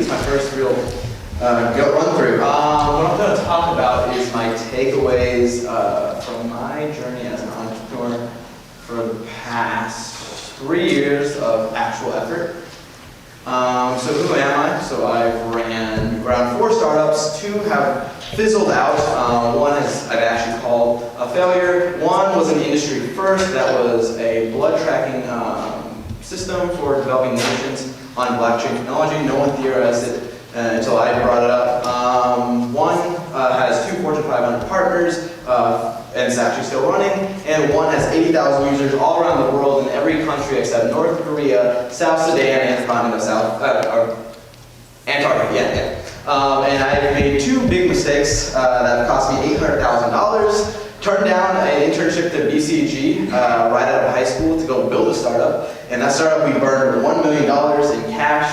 My first real run through. What I'm going to talk about is my takeaways from my journey as an entrepreneur for the past 3 years of actual effort. So who am I? So I've ran around 4 startups. 2 have fizzled out. One is I've actually called a failure. One was an industry first. That was a blood tracking system for developing nations on blockchain technology. No one theorized it until I brought it up. One has 2 Fortune 500 partners, and it's actually still running. And one has 80,000 users all around the world in every country except North Korea, South Sudan, and the continent of Antarctica. And I made 2 big mistakes that cost me $800,000. Turned down an internship to BCG right out of high school to go build a startup. And that startup, we burned $1 million in cash.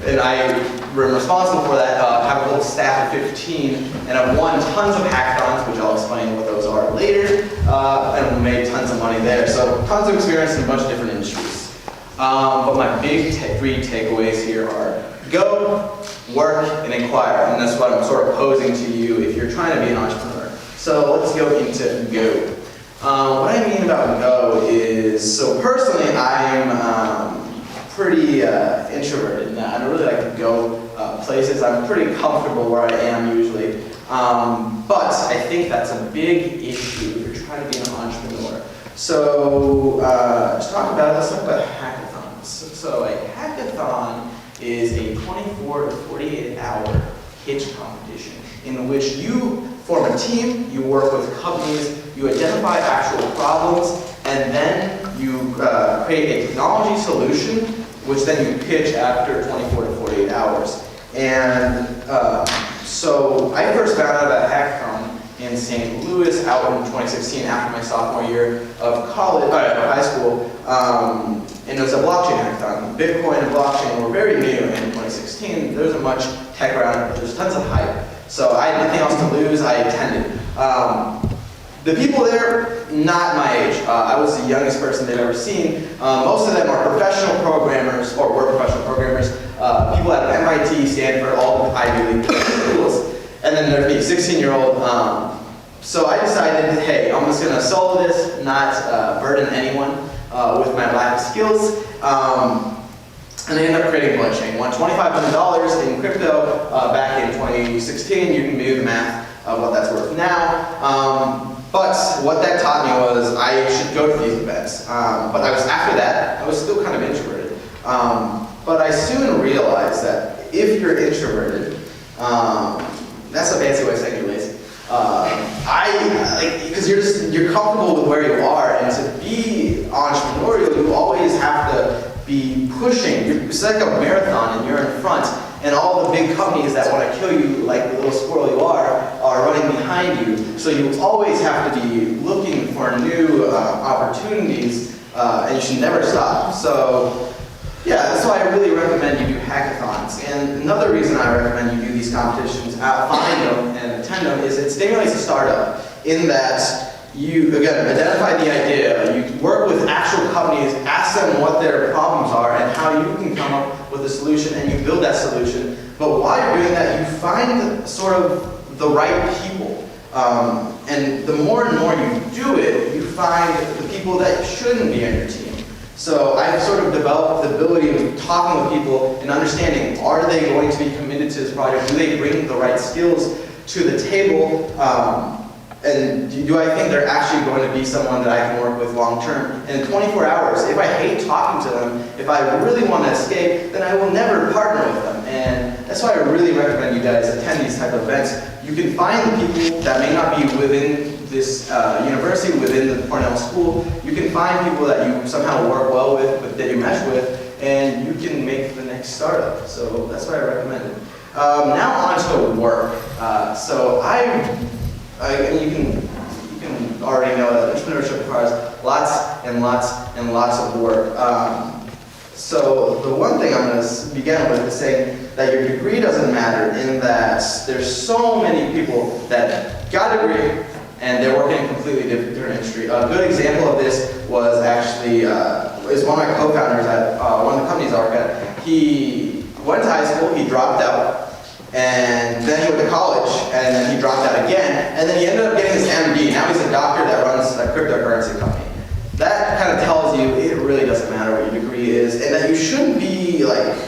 And I am responsible for that. Have a little staff of 15, and I've won tons of hackathons, which I'll explain what those are later, and made tons of money there. So tons of experience in a bunch of different industries. But my big 3 takeaways here are go, work, and inquire. And that's what I'm sort of posing to you if you're trying to be an entrepreneur. So let's go into go. What I mean about go is, so personally I'm pretty introverted. I don't really like to go places. I'm pretty comfortable where I am usually. But I think that's a big issue if you're trying to be an entrepreneur. So let's talk about hackathons. So a hackathon is a 24 to 48 hour pitch competition in which you form a team, you work with companies, you identify actual problems, and then you create a technology solution, which then you pitch after 24 to 48 hours. And so I first found out about hackathon in St. Louis out in 2016 after my sophomore year of high school. And it was a blockchain hackathon. Bitcoin and blockchain were very new in 2016. There wasn't much tech around it, but there's tons of hype. So I had nothing else to lose, I attended. The people there, not my age. I was the youngest person they've ever seen. Most of them are professional programmers, or were professional programmers. People out of MIT, Stanford, all the Ivy League schools. And then there's me, 16-year-old. So I decided, hey, I'm just gonna solo this, not burden anyone with my lack of skills. And I ended up creating blockchain. Won $2,500 in crypto back in 2016. You can do the math of what that's worth now. But what that taught me was I should go to these events. But after that, I was still kind of introverted. But I soon realized that if you're introverted, that's a fancy way of saying you're lazy. Because you're comfortable with where you are, and to be entrepreneurial, you always have to be pushing. It's like a marathon, and you're in front, and all the big companies that want to kill you, like the little squirrel you are running behind you. So you always have to be looking for new opportunities, and you should never stop. So yeah, that's why I really recommend you do hackathons. And another reason I recommend you do these competitions, find them and attend them, is it stimulates a startup in that you, again, identify the idea, you work with actual companies, ask them what their problems are and how you can come up with a solution, and you build that solution. But while you're doing that, you find sort of the right people. And the more and more you do it, you find the people that shouldn't be on your team. So I've sort of developed the ability of talking with people and understanding, are they going to be committed to this project? Do they bring the right skills to the table? And do I think they're actually going to be someone that I can work with long term? And in 24 hours, if I hate talking to them, if I really want to escape, then I will never partner with them. And that's why I really recommend you guys attend these type of events. You can find the people that may not be within this university, within the Cornell school. You can find people that you somehow work well with, that you mesh with, and you can make the next startup. So that's why I recommend it. Now on to work. You can already know that entrepreneurship requires lots and lots and lots of work. So the one thing I'm going to begin with is saying that your degree doesn't matter, in that there's so many people that got a degree and they're working in a completely different industry. A good example of this was actually is one of my co-founders at one of the companies I work at. went to high school, he dropped out, and then he went to college, and then he dropped out again, and then he ended up getting his MD. Now he's a doctor that runs a cryptocurrency company. That kind of tells you it really doesn't matter what your degree is, and that you shouldn't be like,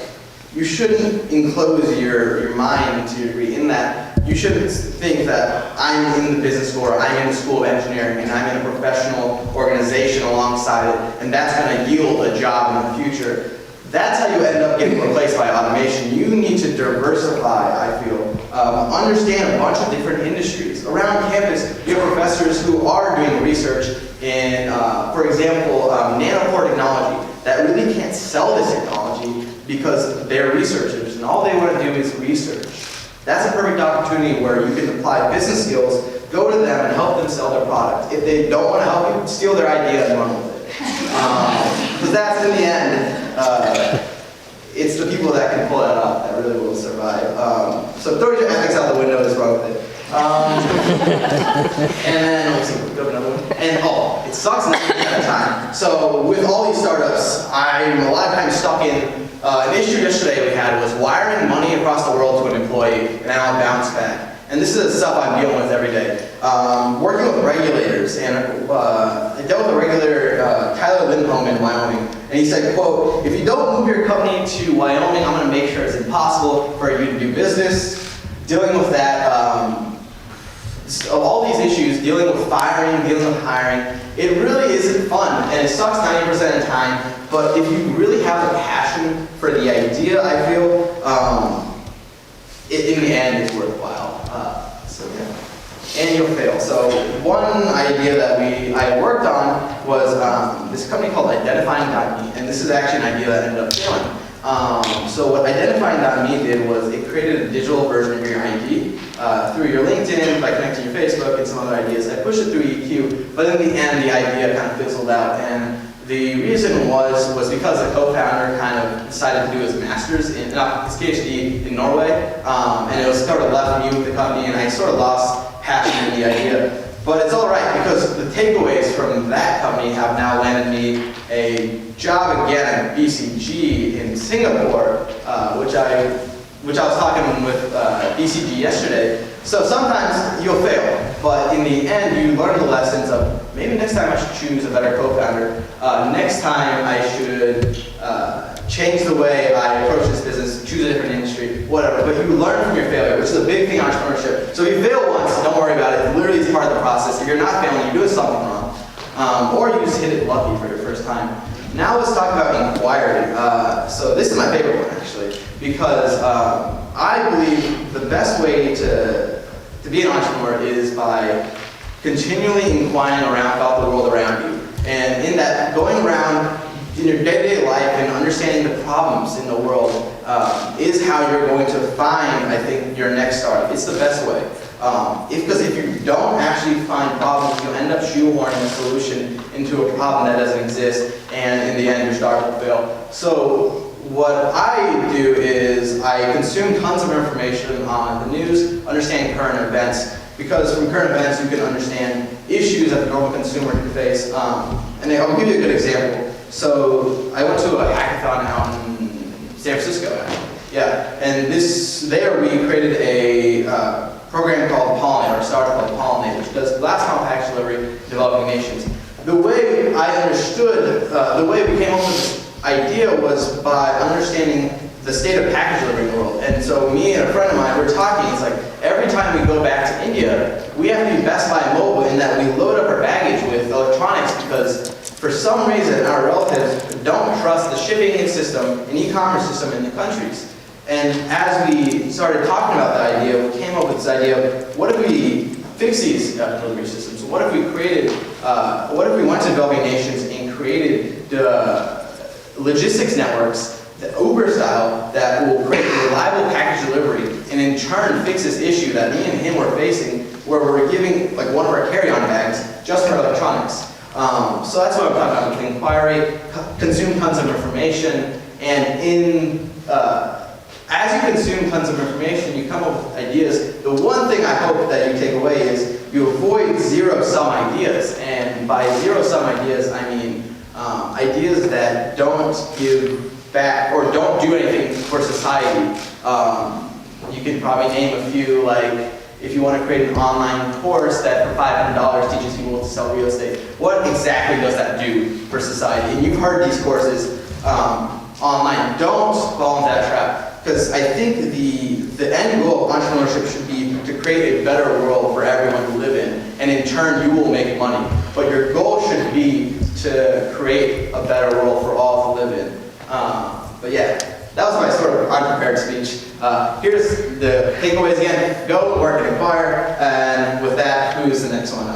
you shouldn't enclose your mind to your degree in that. You shouldn't think that I'm in the business school or I'm in the school of engineering and I'm in a professional organization alongside it, and that's going to yield a job in the future. That's how you end up getting replaced by automation. You need to diversify, I feel. Understand a bunch of different industries. Around campus, you have professors who are doing research in, for example, nanopore technology that really can't sell this technology because they're researchers and all they want to do is research. That's a perfect opportunity where you can apply business skills, go to them and help them sell their product. If they don't want to help you, steal their idea and run with it. Because that's, in the end, it's the people that can pull that off that really will survive. So throw your ethics out the window is wrong with it. And then, let's see, go to another one. And it sucks 90% of the time. So with all these startups, I'm a lot of times stuck in, an issue yesterday we had was wiring money across the world to an employee and now bounce back. And this is the stuff I'm dealing with every day. Working with regulators, and I dealt with a regulator, Tyler Lindholm in Wyoming, and he said, quote, if you don't move your company to Wyoming, I'm going to make sure it's impossible for you to do business. Dealing with that, all these issues, dealing with firing, dealing with hiring, it really isn't fun, and it sucks 90% of the time, but if you really have a passion for the idea, I feel, in the end, it's worthwhile. So yeah. And you'll fail. So one idea that I worked on was this company called Identifying.me, and this is actually an idea that ended up failing. So what Identifying.me did was it created a digital version of your ID through your LinkedIn, by connecting your Facebook and some other ideas. I pushed it through EQ, but in the end, the idea kind of fizzled out. And the reason was because the co-founder kind of decided to do his master's, his PhD in Norway, and it was sort of left me with the company, and I sort of lost passion in the idea. But it's all right, because the takeaways from that company have now landed me a job again at BCG in Singapore, which I was talking with BCG yesterday. So sometimes you'll fail, but in the end you learn the lessons of maybe next time I should choose a better co-founder. Next time I should change the way I approach this business, choose a different industry, whatever. But you learn from your failure, which is a big thing in entrepreneurship. So if you fail once, don't worry about it. It literally is part of the process. If you're not failing, you're doing something wrong. Or you just hit it lucky for your first time. Now let's talk about inquiry. So this is my favorite one, actually, because I believe the best way to be an entrepreneur is by continually inquiring about the world around you. And in that, going around in your day-to-day life and understanding the problems in the world is how you're going to find, I think, your next startup. It's the best way. Because if you don't actually find problems, you'll end up shoehorning a solution into a problem that doesn't exist, and in the end, your startup will fail. So what I do is I consume tons of information on the news, understanding current events, because from current events you can understand issues that the normal consumer can face. And I'll give you a good example. So I went to a hackathon out in San Francisco, actually. Yeah, and there we created a program called Pollinate, or a startup called Pollinate, which does last mile package delivery in developing nations. The way I understood, the way we came up with this idea was by understanding the state of package delivery in the world. And so me and a friend of mine were talking, it's like every time we go back to India, we have to be Best Buy mobile in that we load up our baggage with electronics because for some reason our relatives don't trust the shipping system and e-commerce system in the countries. And as we started talking about the idea, we came up with this idea of what if we fix these delivery systems? What if we created, what if we went to developing nations and created logistics networks, the Uber style, that will create reliable package delivery and in turn fix this issue that me and him were facing where we're giving like one of our carry-on bags just for electronics. So that's what I'm talking about with inquiry, consume tons of information, and as you consume tons of information, you come up with ideas. The one thing I hope that you take away is you avoid zero-sum ideas. And by zero-sum ideas, I mean ideas that don't give back, or don't do anything for society. You can probably name a few, like if you want to create an online course that for $500 teaches people to sell real estate, what exactly does that do for society? And you've heard these courses online. Don't fall into that trap, because I think the end goal of entrepreneurship should be to create a better world for everyone to live in, and in turn you will make money. But your goal should be to create a better world for all to live in. But yeah, that was my sort of unprepared speech. Here's the takeaways again. Go, work, and acquire. And with that, who's the next one?